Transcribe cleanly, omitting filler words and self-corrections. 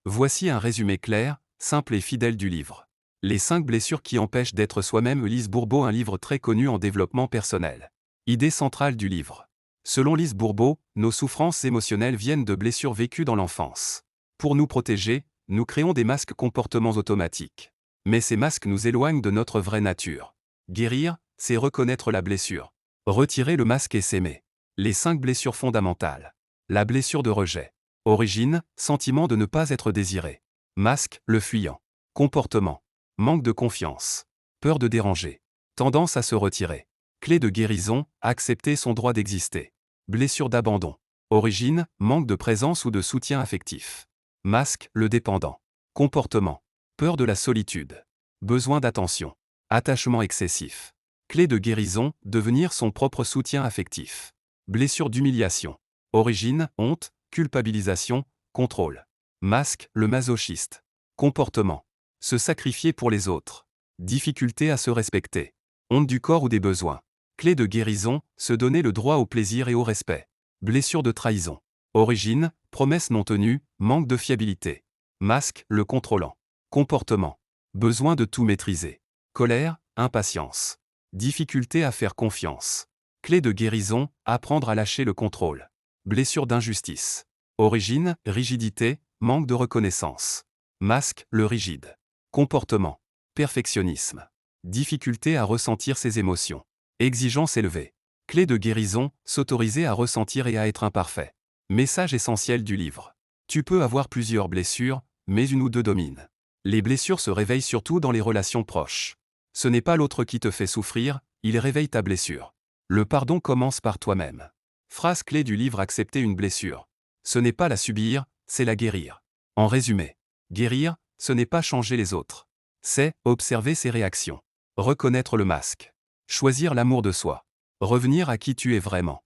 Voici un résumé clair, simple et fidèle du livre. Les 5 blessures qui empêchent d'être soi-même. Lise Bourbeau, un livre très connu en développement personnel. Idée centrale du livre. Selon Lise Bourbeau, nos souffrances émotionnelles viennent de blessures vécues dans l'enfance. Pour nous protéger, nous créons des masques comportements automatiques. Mais ces masques nous éloignent de notre vraie nature. Guérir, c'est reconnaître la blessure. Retirer le masque et s'aimer. Les 5 blessures fondamentales. La blessure de rejet. Origine, sentiment de ne pas être désiré. Masque, le fuyant. Comportement. Manque de confiance. Peur de déranger. Tendance à se retirer. Clé de guérison, accepter son droit d'exister. Blessure d'abandon. Origine, manque de présence ou de soutien affectif. Masque, le dépendant. Comportement. Peur de la solitude. Besoin d'attention. Attachement excessif. Clé de guérison, devenir son propre soutien affectif. Blessure d'humiliation. Origine, honte, culpabilisation, contrôle. Masque, le masochiste. Comportement. Se sacrifier pour les autres. Difficulté à se respecter. Honte du corps ou des besoins. Clé de guérison, se donner le droit au plaisir et au respect. Blessure de trahison. Origine, promesse non tenue, manque de fiabilité. Masque, le contrôlant. Comportement. Besoin de tout maîtriser. Colère, impatience. Difficulté à faire confiance. Clé de guérison, apprendre à lâcher le contrôle. Blessure d'injustice. Origine, rigidité, manque de reconnaissance. Masque, le rigide. Comportement. Perfectionnisme. Difficulté à ressentir ses émotions. Exigence élevée. Clé de guérison, s'autoriser à ressentir et à être imparfait. Message essentiel du livre. Tu peux avoir plusieurs blessures, mais une ou deux dominent. Les blessures se réveillent surtout dans les relations proches. Ce n'est pas l'autre qui te fait souffrir, il réveille ta blessure. Le pardon commence par toi-même. Phrase clé du livre. Accepter une blessure. Ce n'est pas la subir, c'est la guérir. En résumé, guérir, ce n'est pas changer les autres. C'est observer ses réactions. Reconnaître le masque. Choisir l'amour de soi. Revenir à qui tu es vraiment.